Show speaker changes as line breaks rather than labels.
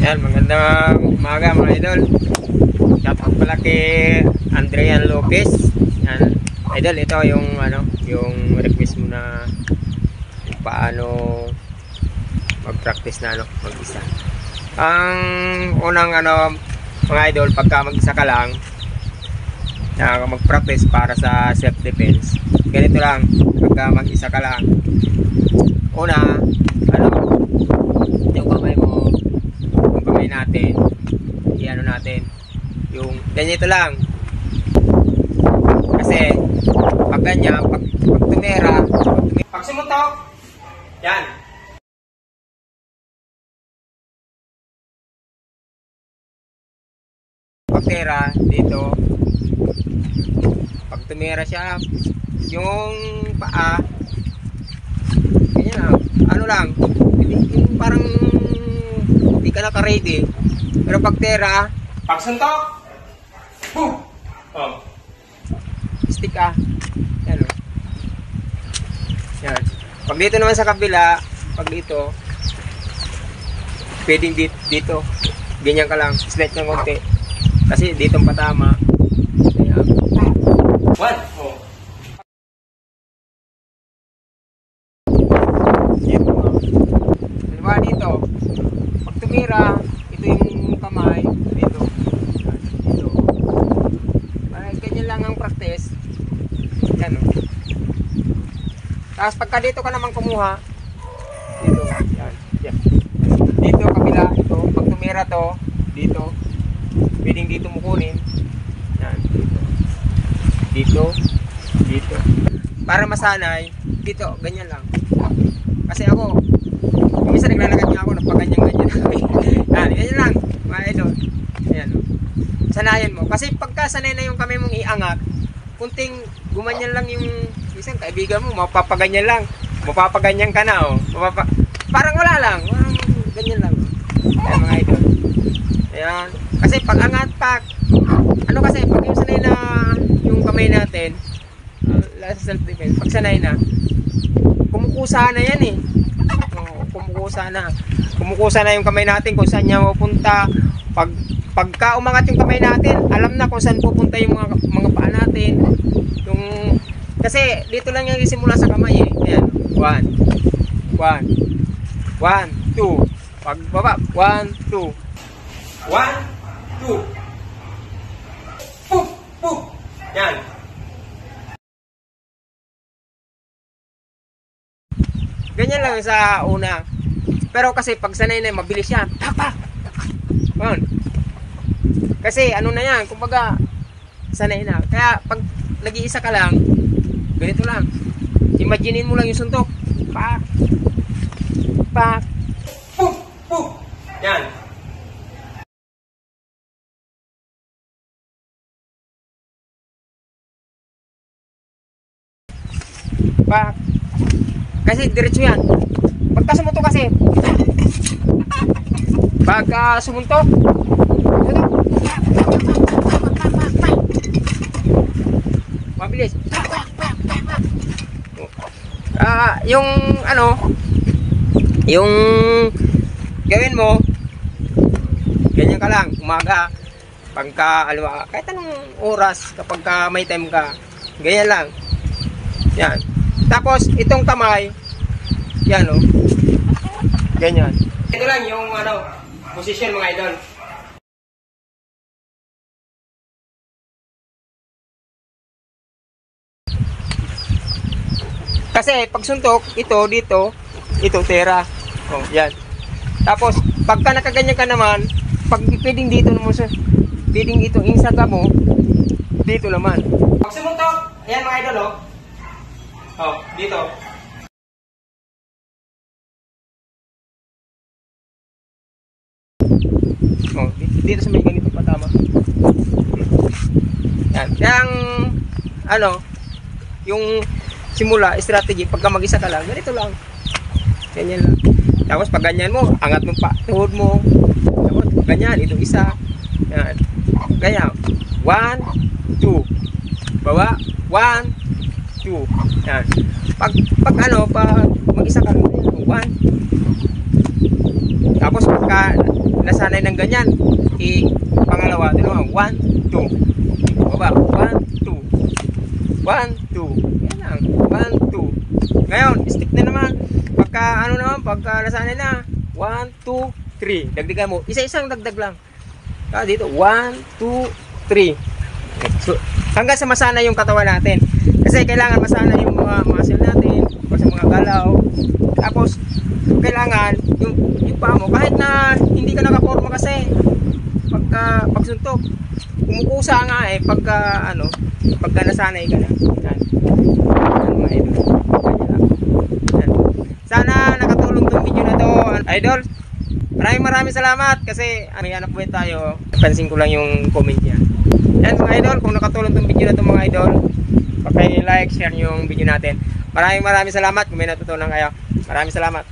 Yan, magandang umaga mga idol. Shout out pala kay Andrian Lopez. Yan, idol, ito yung yung request mo na paano mag-practice na mag-isa. Ang unang mga idol, pagka mag-isa ka lang na mag-practice para sa self-defense. Ganito lang, pagka mag-isa ka lang. Una, yung kamay mo, yung kamay natin, natin, yung ganito lang. Kasi pag ganyan, pag tumera, pag sumuntok, yan. Pag tera dito, pag tumera siya, yung paa, ganyan lang, yung parang hindi ka naka-ready. Pero pag tera, pag suntok, boom! Oh. Stick ka. Yan o. Yan. Pag dito naman sa kabila, pag dito, pwedeng dito. Ganyan ka lang. Slide ng konti. Kasi dito patama. Ayan. One. Oh. Dalawa dito. Pag tumira, ito yung kamay. Dito. Dito. Ganyan lang ang practice. Yan o. Tapos pagka dito ka naman kumuha, dito. Yan. Yan. Dito, kabila. Ito. Pag tumira to, dito. Pwedeng dito mo kunin. Yan. Dito. Dito. Dito. Para masanay, dito. Ganyan lang. Kasi ako, minsan naglalagad niya ako, nagpaganyan-ganyan. Yan. Ganyan lang. Mga idol. Ayan. Sanayan mo. Kasi pagka sanay na yung kamay mong iangat, kunting gumanyan lang yung isang kaibigan mo, mapapaganyan lang. Mapapaganyan ka na, oh. Parang wala lang. Parang ganyan lang. Ayan, mga idol. Ayan. Kasi pag angat pa, kasi pag yung sanay na yung kamay natin, sa self-defense, pag sanay na, kumukusa na yan eh. Oh, kumukusa na. Kumukusa na yung kamay natin kung saan niya mapunta. Pagka umangat yung kamay natin, alam na kung saan pupunta yung mga paa natin. Kasi dito lang yung isimula sa kamay eh. Ayan. 1, 2. Pagbaba. 1, 2. 1, 2. Poof! Poof! Yan. Ganyan lang sa una. Pero kasi pag sanay na, mabilis yan. Tak! Yan. Kasi na yan, kumbaga sanay na. Kaya pag nag-iisa ka lang, ganito lang. Imaginein mo lang yung suntok. Pak! Pak! Poof! Poof! Yan. Pak! Kasi diretso yan. Pagka sumuntok kasi, pagka sumuntok, mabilis. Yung yung gawin mo, ganyan ka lang, umaga, pagka kahit anong oras, kapag may time ka, ganyan lang. Yan. Tapos itong kamay, yan o, ganyan. Ito lang yung position mga idol. Kasi pag suntok, ito dito, ito tera. Oh, yan. Tapos pagka nakaganyan ka naman, pag pwedeng dito naman pwedeng ito insaga mo, dito naman. Pag sumuntok, ayan mga idol oh. Oh, dito. Oh, dito sa may ganito patama. Yan. Yang yung simula, strategy, pagka mag-isa ka lang, ganito lang. Ganyan lang. Tapos pag ganyan mo, angat mo pa, tuhod mo. Tapos ganyan, ito isa. Yan. Ganyan. 1, 2. Bawa. 1, 2. Yan. Pag mag-isa ka lang, 1. Tapos pagka nasanay ng ganyan, pangalawa, dalawa, 1, 2. Baba, 1, 2. 1, 2. Yan lang, 1, 2. Ngayon, stick na naman. Pagka, pagka nasanay na, 1, 2, 3. Dagdagan mo. Isa-isang dagdag lang. Dito, 1, 2, 3. So, hanggang sa masana yung katawan natin. Kasi kailangan masana yung mga muscle natin, o sa mga galaw. Tapos, kailangan yung paa mo, kahit na hindi ka nakaporma kasi, pagsuntok, kumukusa nga pagka nasanay ka na. Yan. Yan, mga idol. Yan. Sana nakatulong tong video na to, idol. Maraming salamat kasi may anak po tayo. Napansin ko lang yung comment niya. Yan mga idol, kung nakatulong tong video na to mga idol, paki-like, share yung video natin. Maraming salamat kung may natutunan kayo. Maraming salamat.